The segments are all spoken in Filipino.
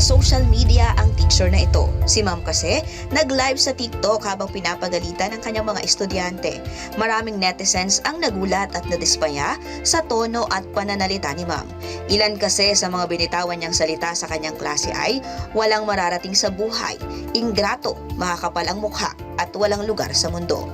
social media ang teacher na ito. Si ma'am kasi, nag-live sa TikTok habang pinapagalitan ng kanyang mga estudyante. Maraming netizens ang nagulat at nadismaya sa tono at pananalita ni ma'am. Ilan kasi sa mga binitawan niyang salita sa kanyang klase ay walang mararating sa buhay, ingrato, makakapal ang mukha at walang lugar sa mundo.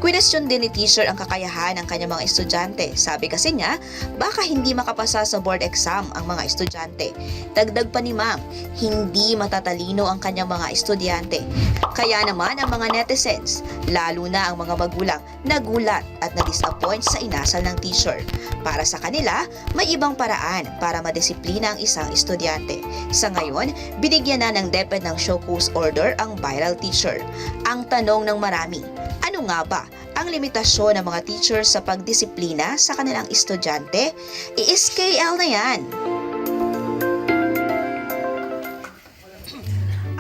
Question din ni teacher ang kakayahan ng kanyang mga estudyante. Sabi kasi niya, baka hindi makapasa sa board exam ang mga estudyante. Dagdag pa ni ma'am, hindi matatalino ang kanyang mga estudyante. Kaya naman ang mga netizens, lalo na ang mga magulang, nagulat at na-disappoint sa inasal ng teacher. Para sa kanila, may ibang paraan para madisiplina ang isang estudyante. Sa ngayon, binigyan na ng DepEd ng show cause order ang viral teacher. Ang tanong ng marami, ano nga ba ang limitasyon ng mga teachers sa pagdisiplina sa kanilang estudyante? I-SKL na yan!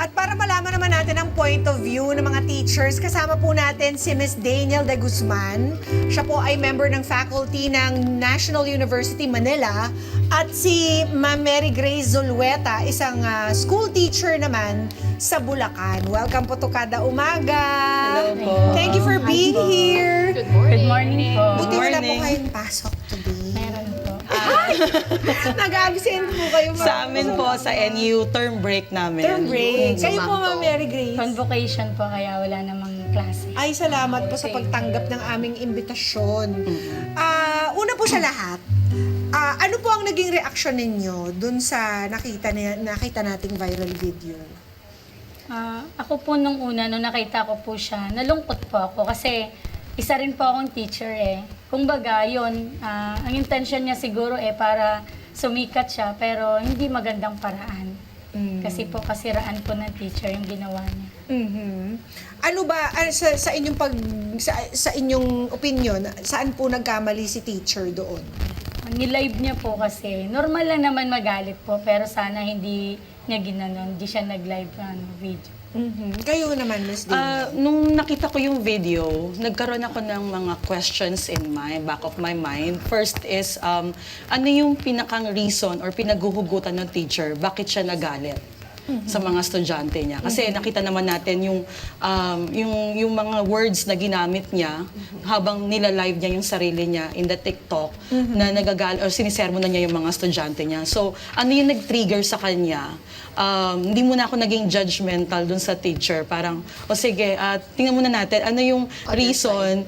At para malaman naman natin ang point of view ng mga teachers, kasama po natin si Ms. Daniel de Guzman. Siya po ay member ng faculty ng National University Manila. At si Ma'am Mary Grace Zulueta, isang school teacher naman sa Bulacan. Welcome po to Kada Umaga. Hello po. Thank you for being here. Good morning. Good morning po. Buti wala po kayong pasok today. Meron po. Nag-absent po kayo. Ma'am. Sa amin po, sa NU, term break namin. Term break. Kayo po, Ma'am Mary Grace. Convocation po, kaya wala namang klase. Ay, salamat po sa pagtanggap ng aming imbitasyon. Una po sa lahat, ano po ang naging reaksyon ninyo dun sa nakita nating viral video? Ako po nung una, nung nakita ko po siya, nalungkot po ako kasi isa rin po akong teacher eh. Kumbaga, yun, ang intention niya siguro para sumikat siya, pero hindi magandang paraan. Kasi po, kasiraan po ng teacher yung ginawa niya. Ano ba, sa inyong sa inyong opinion, saan po nagkamali si teacher doon? Ni-live niya po kasi, normal lang naman magalit po, pero sana hindi niya ginanon, hindi siya nag-live video. Kayo naman, Ms. Daniel. Nung nakita ko yung video, nagkaroon ako ng mga questions in my back of my mind. First is, ano yung pinakang reason or pinaguhugutan ng teacher? Bakit siya nagalit sa mga estudyante niya? Kasi nakita naman natin yung mga words na ginamit niya habang nila-live niya yung sarili niya in the TikTok na nagagal or sinisermon na niya yung mga estudyante niya. So, ano yung nag-trigger sa kanya? Hindi muna ako naging judgmental dun sa teacher. Parang, o sige, tingnan muna natin, ano yung reason,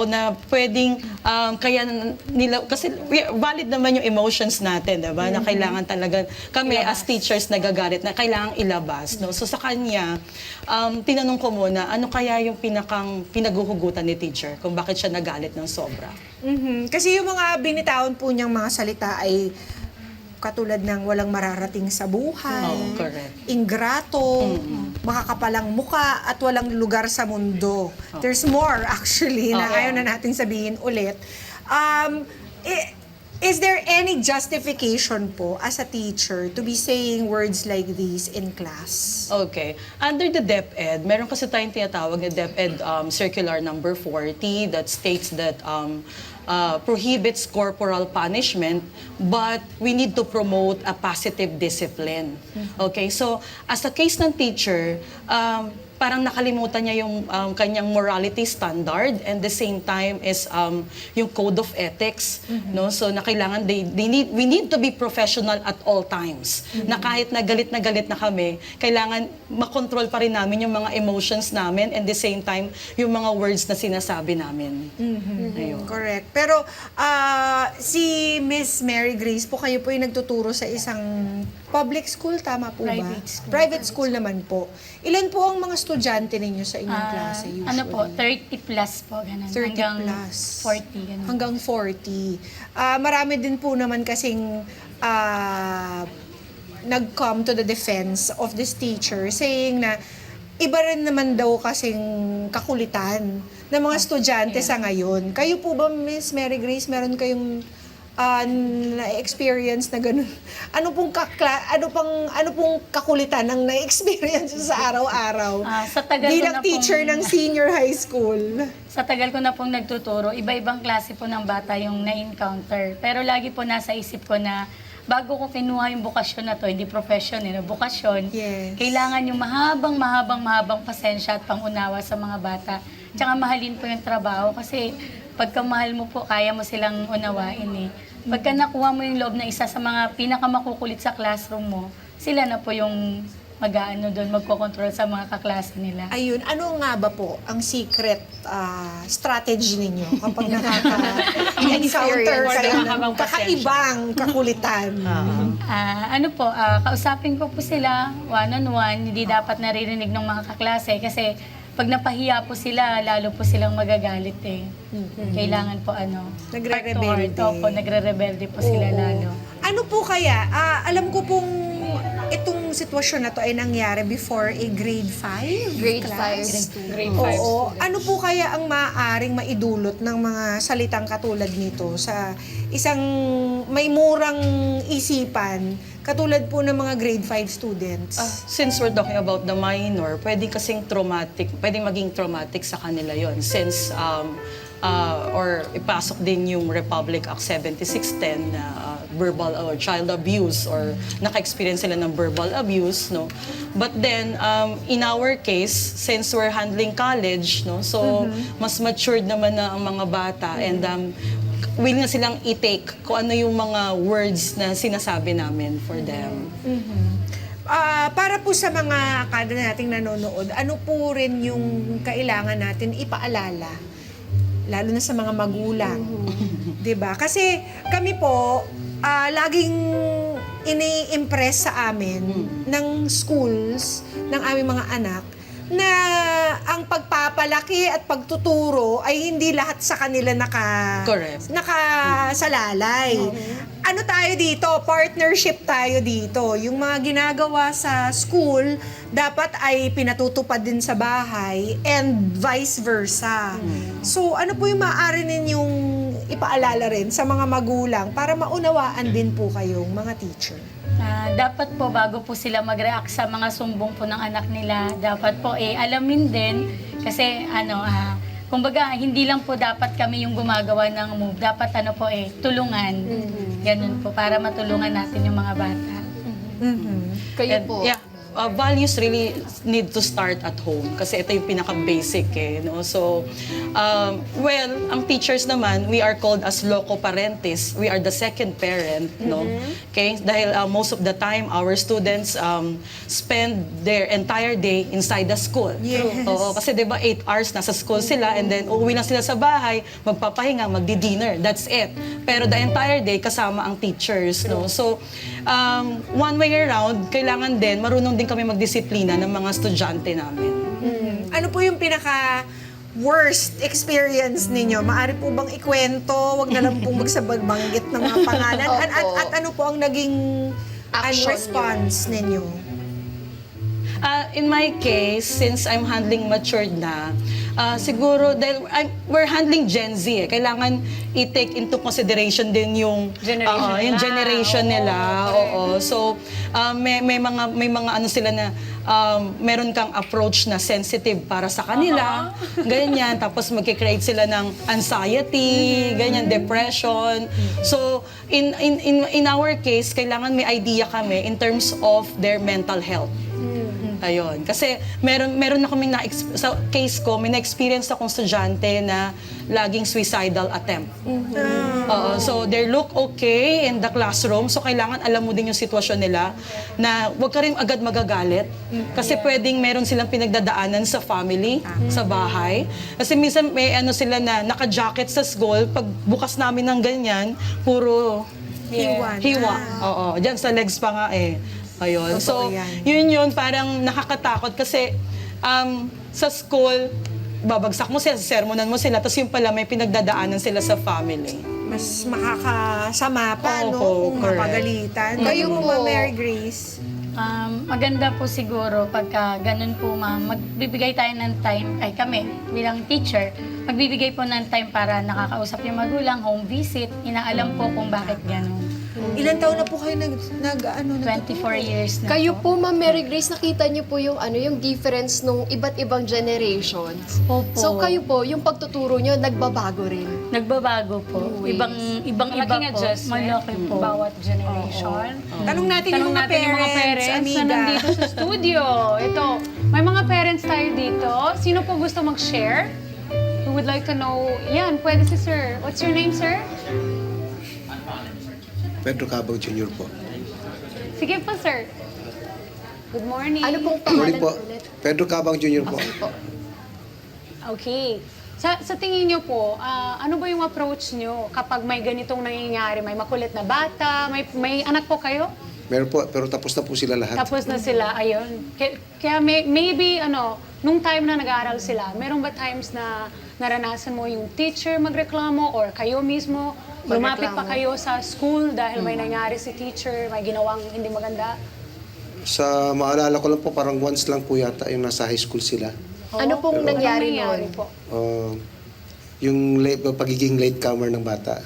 na pwedeng, kaya nila, kasi valid naman yung emotions natin, diba? Na kailangan talaga, kami as teachers nagagalit, na kailangang ilabas, no? So sa kanya, tinanong ko muna, ano kaya yung pinaguhugutan ni teacher, kung bakit siya nagalit ng sobra? Kasi yung mga binitawan po niyang mga salita ay katulad ng walang mararating sa buhay, Correct. ingrato, makakapalang muka, at walang lugar sa mundo. There's more actually na ayaw na natin sabihin ulit. Is there any justification po as a teacher to be saying words like these in class? Okay. Under the DepEd, meron kasi tayong tinatawag na DepEd Circular number 40 that states that prohibits corporal punishment, but we need to promote a positive discipline. Okay? So, as a case ng teacher, parang nakalimutan niya yung kanyang morality standard, and the same time is yung code of ethics, no? So na kailangan we need to be professional at all times. Na kahit na galit na kami, kailangan makontrol pa rin namin yung mga emotions namin, and the same time yung mga words na sinasabi namin. Ayun. Correct. Pero si Miss Mary Grace po, kayo po yung nagtuturo sa isang public school, tama po ba? Private school. Private school naman po. Ilan po ang mga estudyante ninyo sa inyong klase usually? Ano po, 30 plus po, ganun. 30 hanggang plus. 40, ganun. Hanggang 40. Marami din po naman kasing nag-come to the defense of this teacher saying na iba rin naman daw kasing kakulitan ng mga estudyante sa ngayon. Kayo po ba, Miss Mary Grace, meron kayong na-experience na ganun? Ano pong kakulitan ang na-experience sa araw-araw? Sa tagal ko bilang na teacher pong- ng senior high school. Sa tagal ko na pong nagtuturo, iba-ibang klase po ng bata yung na-encounter. Pero lagi po nasa isip ko na bago ko kinuha yung bukasyon na to, hindi profession, bukasyon, Yes. kailangan yung mahabang pasensya at pangunawa sa mga bata. Tsaka mahalin po yung trabaho kasi pagka mahal mo po, kaya mo silang unawain eh. Pagka nakuha mo yung loob na isa sa mga pinakamakukulit sa classroom mo, sila na po yung mag-aano doon, magkocontrol sa mga kaklase nila. Ayun, ano nga ba po ang secret strategy ninyo kapag nakaka-encounter Or kayo ng nakakabang pasensya. kakaibang kakulitan? Kausapin ko po sila one-on-one, hindi dapat naririnig ng mga kaklase kasi pag napahiya po sila, lalo po silang magagalit eh. Kailangan po Nagre-rebelde. Opo, nagre-rebelde po sila Oo. lalo. Ano po kaya? Alam ko pong itong sitwasyon na to ay nangyari before a grade 5 Grade class. 5 Grade 5 Oo. Ano po kaya ang maaaring maidulot ng mga salitang katulad nito sa isang may murang isipan katulad po ng mga grade 5 students? Since we're talking about the minor, pwedeng kasing traumatic, pwedeng maging traumatic sa kanila yon since or ipasok din yung Republic Act 7610 na verbal or child abuse or naka-experience sila ng verbal abuse, no? But then in our case, since we're handling college, no, so mas matured naman na ang mga bata and willing na silang i-take kung ano yung mga words na sinasabi namin for them. Para po sa mga kada nating nanonood, ano po rin yung kailangan natin ipaalala? Lalo na sa mga magulang. 'Di ba? Kasi kami po, laging ini-impress sa amin ng schools, ng aming mga anak, na ang pagpapalaki at pagtuturo ay hindi lahat sa kanila Correct. nakasalalay. Ano tayo dito? Partnership tayo dito. Yung mga ginagawa sa school, dapat ay pinatutupad din sa bahay and vice versa. So, ano po yung maaari ninyong ipaalala rin sa mga magulang para maunawaan din po kayong mga teacher? Dapat po bago po sila mag-react sa mga sumbong po ng anak nila, dapat po alamin din kasi kumbaga hindi lang po dapat kami yung gumagawa ng move, dapat tulungan. Ganun po para matulungan natin yung mga bata. Kayo And, po. yeah, values really need to start at home kasi ito yung pinaka-basic no? So, well, ang teachers naman, we are called as loco parentis. We are the second parent, no? Okay? Dahil most of the time, our students spend their entire day inside the school. Yes. Oo, kasi 'di ba 8 hours nasa school sila and then uuwi lang sila sa bahay, magpapahinga, magdi-dinner. That's it. Pero the entire day kasama ang teachers, no? So, one way around, kailangan din marunong din kami magdisiplina ng mga estudyante namin. Ano po yung pinaka-worst experience ninyo? Maaari po bang ikwento? Huwag na lang pong magsabanggit ng mga pangalan. Opo. At ano po ang naging Action response ninyo? In my case, since I'm handling matured na, siguro dahil we're handling Gen Z kailangan i-take into consideration din yung generation nila. Oo. So may mga ano sila na meron kang approach na sensitive para sa kanila. Ganyan, tapos magki-create sila ng anxiety, ganyan, depression. So in our case, kailangan may idea kami in terms of their mental health. Ayun. Kasi meron na kaming sa case ko, may na-experience akong estudyante na laging suicidal attempt. Oo. So they look okay in the classroom. So kailangan alam mo din yung sitwasyon nila na huwag ka rin agad magagalit. Kasi pwedeng meron silang pinagdadaanan sa family, sa bahay. Kasi minsan may sila na naka-jacket sa school. Pag bukas namin ng ganyan, puro hiwa. Oo. Diyan sa legs pa nga Ayun. Totoo So, yan. yun parang nakakatakot kasi sa school, babagsak mo sila, sermonan mo sila, tapos yung pala may pinagdadaanan sila sa family. Mas makakasama pa, no? Oo, Kung correct. mapagalitan. Kayo Kayo po, po. Ma'am Mary Grace. Maganda po siguro pagka ganun po ma'am, magbibigay tayo ng time, kami bilang teacher, magbibigay po ng time para nakakausap yung magulang, home visit, inaalam po kung bakit ganun. Ilan taon na po kayo nag 24 years na Kayo po, Ma'am Mary Grace, nakita niyo po yung yung difference nung iba't ibang generations. Opo. So kayo po, yung pagtuturo niyo nagbabago rin. Nagbabago po. Ways. Ibang iba Malaking po. adjustment. Malaki po. Bawat generation. Tanong natin yung mga parents, na amiga. nandito sa studio. Ito, may mga parents tayo dito. Sino po gusto mag-share? Who would like to know? Yan, pwede si sir. What's your name, sir? Pedro Cabang Jr. po. Sige po, sir. Good morning. Ano pong Morning pangalan po. ulit? Pedro Cabang Jr. po. Okay po. Okay. Sa tingin niyo po, ano ba yung approach niyo kapag may ganitong nangyayari? May makulit na bata? May anak po kayo? Meron po, pero tapos na po sila lahat. Tapos na sila, ayun. Kaya maybe, nung time na nag-aaral sila, meron ba times na naranasan mo yung teacher magreklamo or kayo mismo, lumapit pa kayo sa school dahil may nangyari si teacher, may ginawang hindi maganda? Sa maalala ko lang po, parang once lang po yata yung nasa high school sila. Ano pong nangyari nangyari noon? po? Yung pagiging late comer ng bata.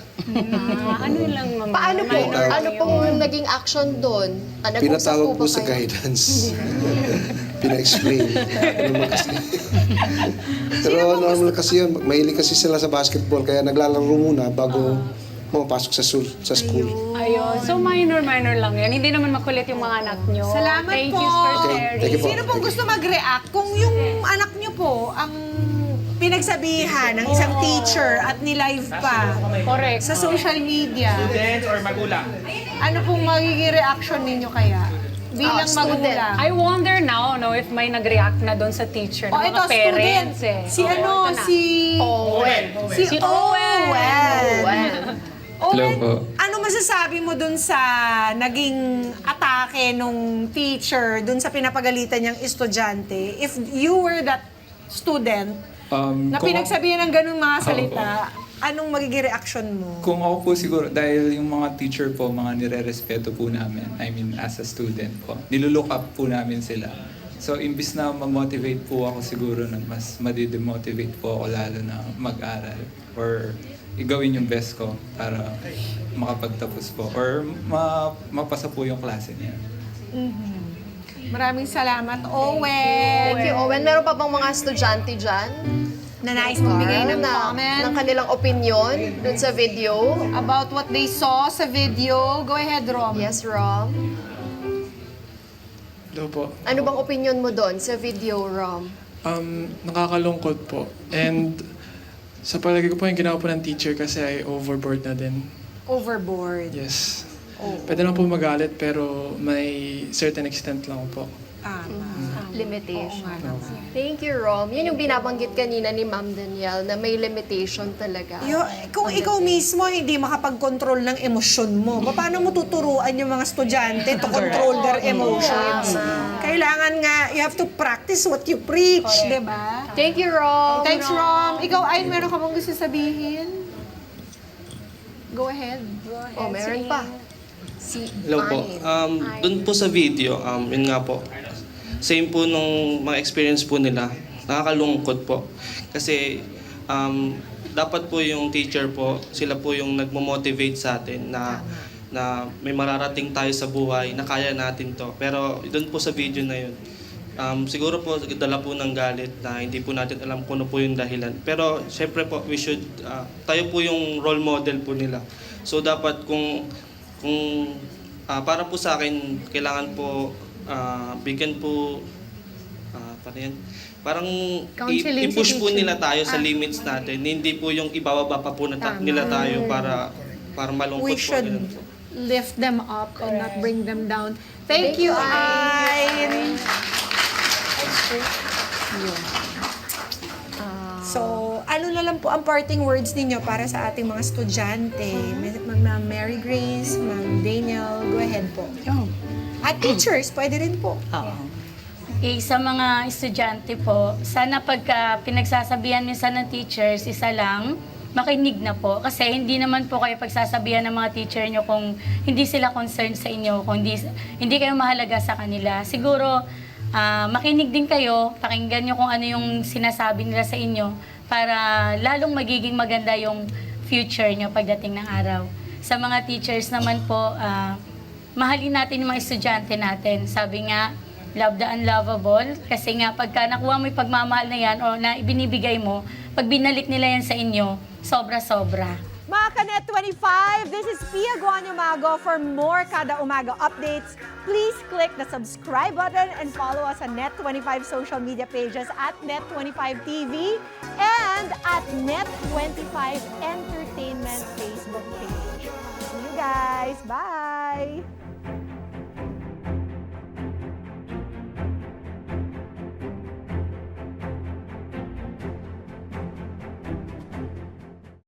Ano lang, ma'am? Paano po? Minor Ano lang pong yun. naging action doon? Nag-usap Pinatawag po po ba sa kayo? guidance. Pina-explain. Ano naman kasi. Pero normal kasi yun. Mahilig kasi sila sa basketball. Kaya naglalaro muna bago pumapasok sa school. Ayun. So, minor lang yan. Hindi naman makulit yung mga anak nyo. Salamat Thank po. you for Okay, sharing. thank you po. Sino pong gusto mag-react kung yung anak niyo po ang pinagsabihan ng isang teacher at ni-live pa Correct. sa social media? Students or magulang? Ano pong magiging reaction ninyo kaya? Bilang student. magulang. I wonder now, if may nag-react na doon sa teacher ng Oh, mga ito, parents student. eh. Si Oh, ano, ito na. si... Si Owen. Owen, po. ano masasabi mo dun sa naging atake nung teacher, dun sa pinapagalitan niyang estudyante? If you were that student na pinagsabihan ng ganung mga salita, anong magiging reaction mo? Kung ako po siguro, dahil yung mga teacher po, mga nire-respeto po namin, I mean, as a student po, nilulook up po namin sila. So, imbis na ma-motivate po ako siguro, mas madidemotivate po ako lalo na mag-aral or igawin yung best ko para makapagtapos po or mapasa po yung klase niya. Maraming salamat, Owen! Thank you, Owen. Meron pa bang mga estudyante dyan? Na nais magbigay ng Na- comment ng kanilang opinion dun sa video? about what they saw sa video. Go ahead, Rom. Yes, Rom. Hello po. Ano bang opinion mo doon sa video, Rom? Nakakalungkot po. And sa palagi ko po yung ginawa po ng teacher kasi ay overboard na din. Overboard. Yes. Pwede lang po magalit pero may certain extent lang po. Tama. Limitation. Oo nga naman. Thank you, Rom. Yun yung binabanggit kanina ni Ma'am Danielle na may limitation talaga. Kung ikaw mismo hindi makapag-control ng emosyon mo, paano mo tuturuan yung mga estudyante to control their emotions? Kailangan nga, you have to practice what you preach, di ba? Thank you, Rom. Thanks, Rom. Ikaw, ay, meron ka bang gusto sabihin? Go ahead. Oh, meron pa. Si Hello po. Doon po sa video, yun nga po. Same po nung mga experience po nila. Nakakalungkot po. Kasi dapat po yung teacher po, sila po yung nagmo-motivate sa atin na may mararating tayo sa buhay, na kaya natin to. Pero doon po sa video na yun, siguro po dala po ng galit na hindi po natin alam kung ano po yung dahilan. Pero syempre po, tayo po yung role model po nila. So dapat kung para po sa akin, kailangan po bigyan po parang Counseling si i-push po teacher. nila tayo sa limits natin. Hindi po yung ibababa pa po nila tayo para malungkot We po. should Ganun po. lift them up and not bring them down. Thank you, Ayn. So, ano na lang po ang parting words ninyo para sa ating mga estudyante? Ma'am Mary Grace, Ma'am Daniel, go ahead po. At teachers, pwede rin po. Sa mga estudyante po, sana pagka pinagsasabihan minsan ng teachers, isa lang, makinig na po. Kasi hindi naman po kayo pagsasabihan ng mga teacher nyo kung hindi sila concerned sa inyo, kung hindi kayo mahalaga sa kanila. Siguro, makinig din kayo, pakinggan nyo kung ano yung sinasabi nila sa inyo para lalong magiging maganda yung future nyo pagdating ng araw. Sa mga teachers naman po, mahalin natin yung mga estudyante natin. Sabi nga, love the unlovable. Kasi nga, pagka nakuha mo yung pagmamahal na yan o na ibinibigay mo, pag binalik nila yan sa inyo, sobra-sobra. Mga Kanet 25, this is Pia Guanyo Mago. For more Kada Umaga updates, please click the subscribe button and follow us on Net25 social media pages at Net25 TV and at Net25 Entertainment Facebook page. See you guys. Bye!